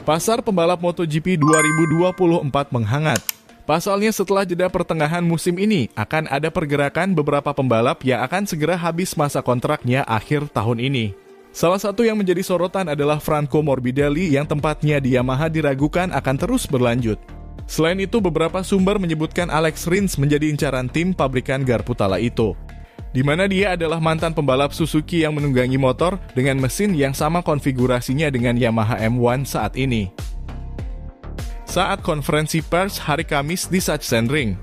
Pasar pembalap MotoGP 2024 menghangat. Pasalnya setelah jeda pertengahan musim ini, akan ada pergerakan beberapa pembalap yang akan segera habis masa kontraknya akhir tahun ini. Salah satu yang menjadi sorotan adalah Franco Morbidelli yang tempatnya di Yamaha diragukan akan terus berlanjut. Selain itu, beberapa sumber menyebutkan Alex Rins menjadi incaran tim pabrikan Garputala itu, di mana dia adalah mantan pembalap Suzuki yang menunggangi motor dengan mesin yang sama konfigurasinya dengan Yamaha M1 saat ini. Saat konferensi pers hari Kamis di Sachsenring,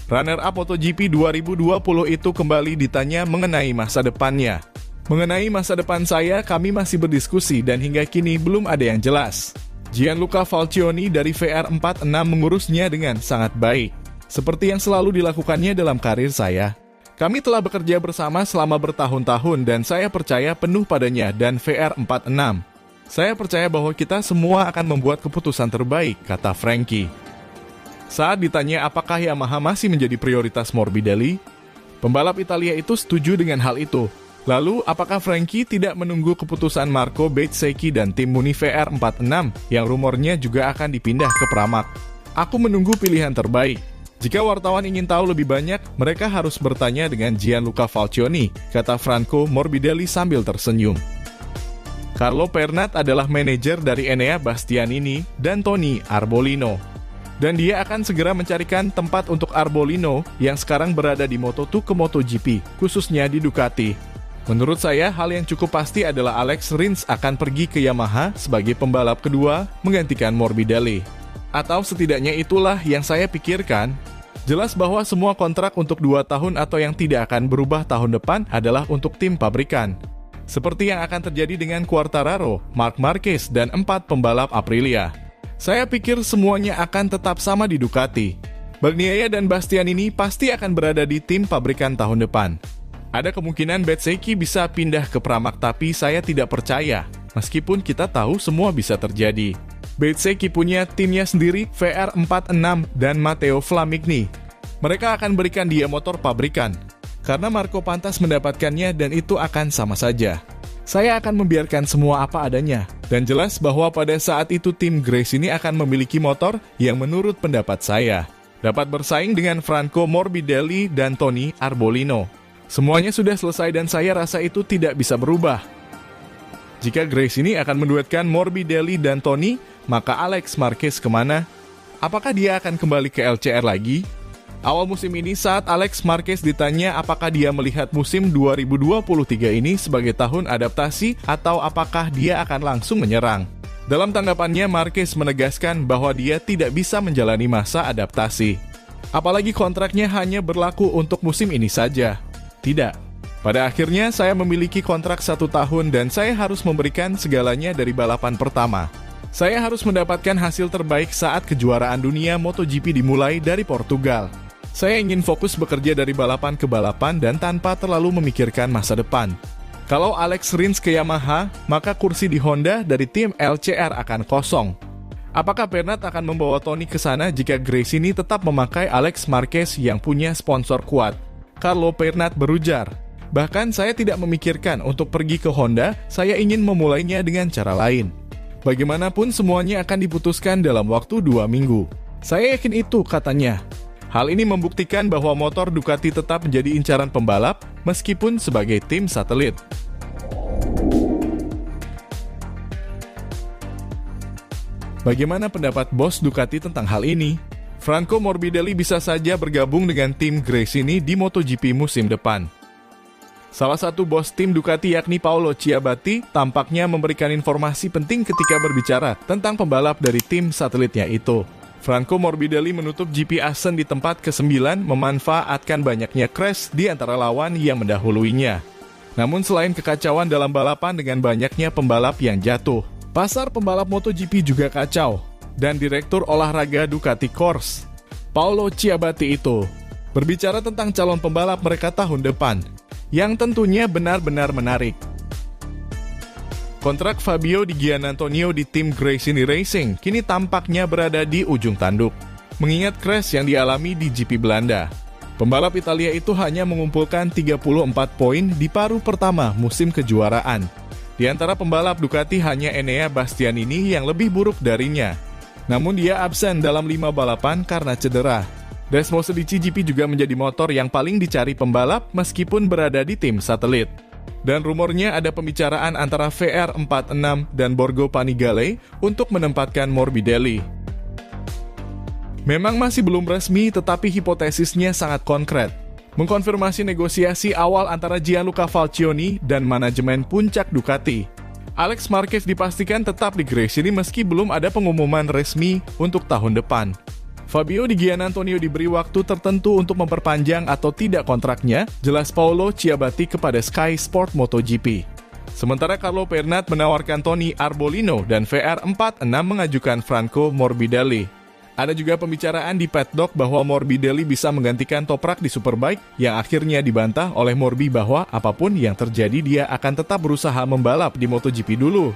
runner-up MotoGP 2020 itu kembali ditanya mengenai masa depannya. Mengenai masa depan saya, kami masih berdiskusi dan hingga kini belum ada yang jelas. Gianluca Falcioni dari VR46 mengurusnya dengan sangat baik, seperti yang selalu dilakukannya dalam karir saya. Kami telah bekerja bersama selama bertahun-tahun dan saya percaya penuh padanya dan VR46. Saya percaya bahwa kita semua akan membuat keputusan terbaik, kata Frankie. Saat ditanya apakah Yamaha masih menjadi prioritas Morbidelli, pembalap Italia itu setuju dengan hal itu. Lalu, apakah Frankie tidak menunggu keputusan Marco Bezzecchi dan tim Muni VR46 yang rumornya juga akan dipindah ke Pramac? Aku menunggu pilihan terbaik. Jika wartawan ingin tahu lebih banyak, mereka harus bertanya dengan Gianluca Falcioni, kata Franco Morbidelli sambil tersenyum. Carlo Pernat adalah manajer dari Enea Bastianini dan Tony Arbolino. Dan dia akan segera mencarikan tempat untuk Arbolino yang sekarang berada di Moto2 ke MotoGP, khususnya di Ducati. Menurut saya, hal yang cukup pasti adalah Alex Rins akan pergi ke Yamaha sebagai pembalap kedua menggantikan Morbidelli. Atau setidaknya itulah yang saya pikirkan. Jelas bahwa semua kontrak untuk 2 tahun atau yang tidak akan berubah tahun depan adalah untuk tim pabrikan. Seperti yang akan terjadi dengan Quartararo, Marc Marquez, dan 4 pembalap Aprilia. Saya pikir semuanya akan tetap sama di Ducati. Bagnaia dan Bastianini pasti akan berada di tim pabrikan tahun depan. Ada kemungkinan Bezzecchi bisa pindah ke Pramac, tapi saya tidak percaya, meskipun kita tahu semua bisa terjadi. Bezzecchi punya timnya sendiri, VR46 dan Matteo Flamigni. Mereka akan berikan dia motor pabrikan, karena Marco pantas mendapatkannya dan itu akan sama saja. Saya akan membiarkan semua apa adanya, dan jelas bahwa pada saat itu tim Grace ini akan memiliki motor yang menurut pendapat saya dapat bersaing dengan Franco Morbidelli dan Tony Arbolino. Semuanya sudah selesai dan saya rasa itu tidak bisa berubah. Jika Grace ini akan menduetkan Morbidelli dan Tony, maka Alex Marquez kemana? Apakah dia akan kembali ke LCR lagi? Awal musim ini saat Alex Marquez ditanya apakah dia melihat musim 2023 ini sebagai tahun adaptasi atau apakah dia akan langsung menyerang. Dalam tanggapannya, Marquez menegaskan bahwa dia tidak bisa menjalani masa adaptasi. Apalagi kontraknya hanya berlaku untuk musim ini saja. Tidak. Pada akhirnya saya memiliki kontrak 1 tahun dan saya harus memberikan segalanya dari balapan pertama. Saya harus mendapatkan hasil terbaik saat kejuaraan dunia MotoGP dimulai dari Portugal. Saya ingin fokus bekerja dari balapan ke balapan dan tanpa terlalu memikirkan masa depan. Kalau Alex Rins ke Yamaha, maka kursi di Honda dari tim LCR akan kosong. Apakah Pernat akan membawa Tony ke sana jika Grace ini tetap memakai Alex Marquez yang punya sponsor kuat? Carlo Pernat berujar, bahkan saya tidak memikirkan untuk pergi ke Honda, saya ingin memulainya dengan cara lain. Bagaimanapun semuanya akan diputuskan dalam waktu 2 minggu. Saya yakin itu, katanya. Hal ini membuktikan bahwa motor Ducati tetap menjadi incaran pembalap meskipun sebagai tim satelit. Bagaimana pendapat bos Ducati tentang hal ini? Franco Morbidelli bisa saja bergabung dengan tim Grace ini di MotoGP musim depan. Salah satu bos tim Ducati yakni Paolo Ciabatti tampaknya memberikan informasi penting ketika berbicara tentang pembalap dari tim satelitnya itu. Franco Morbidelli menutup GP Assen di tempat ke-9 memanfaatkan banyaknya crash di antara lawan yang mendahuluinya. Namun selain kekacauan dalam balapan dengan banyaknya pembalap yang jatuh, pasar pembalap MotoGP juga kacau. Dan Direktur Olahraga Ducati Corse, Paolo Ciabatti itu, berbicara tentang calon pembalap mereka tahun depan, yang tentunya benar-benar menarik. Kontrak Fabio Di Giannantonio di tim Gresini Racing kini tampaknya berada di ujung tanduk, mengingat crash yang dialami di GP Belanda. Pembalap Italia itu hanya mengumpulkan 34 poin di paruh pertama musim kejuaraan. Di antara pembalap Ducati hanya Enea Bastianini yang lebih buruk darinya. Namun dia absen dalam 5 balapan karena cedera. Desmose di GP juga menjadi motor yang paling dicari pembalap meskipun berada di tim satelit. Dan rumornya ada pembicaraan antara VR46 dan Borgo Panigale untuk menempatkan Morbidelli. Memang masih belum resmi, tetapi hipotesisnya sangat konkret. Mengkonfirmasi negosiasi awal antara Gianluca Falcioni dan manajemen puncak Ducati. Alex Marquez dipastikan tetap di Gresini meski belum ada pengumuman resmi untuk tahun depan. Fabio Di Giannantonio diberi waktu tertentu untuk memperpanjang atau tidak kontraknya, jelas Paolo Ciabatti kepada Sky Sport MotoGP. Sementara Carlo Pernat menawarkan Tony Arbolino dan VR46 mengajukan Franco Morbidelli. Ada juga pembicaraan di paddock bahwa Morbidelli bisa menggantikan Toprak di Superbike yang akhirnya dibantah oleh Morbi bahwa apapun yang terjadi dia akan tetap berusaha membalap di MotoGP dulu.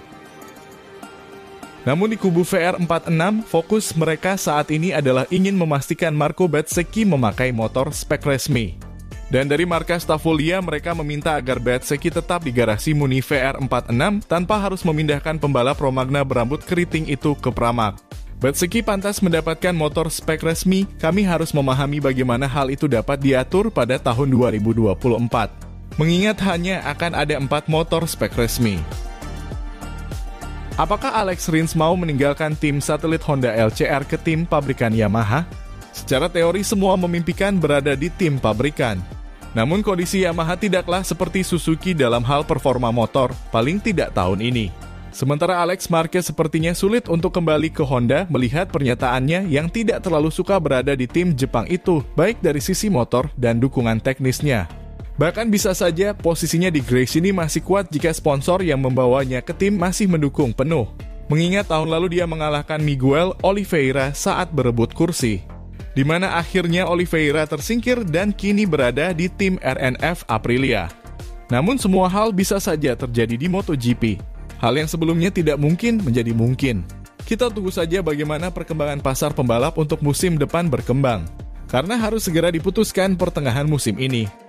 Namun di kubu VR46, fokus mereka saat ini adalah ingin memastikan Marco Bezzecchi memakai motor spek resmi. Dan dari markas Tafolia, mereka meminta agar Bezzecchi tetap di garasi Muni VR46 tanpa harus memindahkan pembalap Romagna berambut keriting itu ke Pramac. Bezzecchi pantas mendapatkan motor spek resmi, kami harus memahami bagaimana hal itu dapat diatur pada tahun 2024. Mengingat hanya akan ada 4 motor spek resmi. Apakah Alex Rins mau meninggalkan tim satelit Honda LCR ke tim pabrikan Yamaha? Secara teori semua memimpikan berada di tim pabrikan. Namun kondisi Yamaha tidaklah seperti Suzuki dalam hal performa motor, paling tidak tahun ini. Sementara Alex Marquez sepertinya sulit untuk kembali ke Honda melihat pernyataannya yang tidak terlalu suka berada di tim Jepang itu, baik dari sisi motor dan dukungan teknisnya. Bahkan bisa saja posisinya di Gresini masih kuat jika sponsor yang membawanya ke tim masih mendukung penuh. Mengingat tahun lalu dia mengalahkan Miguel Oliveira saat berebut kursi. Di mana akhirnya Oliveira tersingkir dan kini berada di tim RNF Aprilia. Namun semua hal bisa saja terjadi di MotoGP. Hal yang sebelumnya tidak mungkin menjadi mungkin. Kita tunggu saja bagaimana perkembangan pasar pembalap untuk musim depan berkembang. Karena harus segera diputuskan pertengahan musim ini.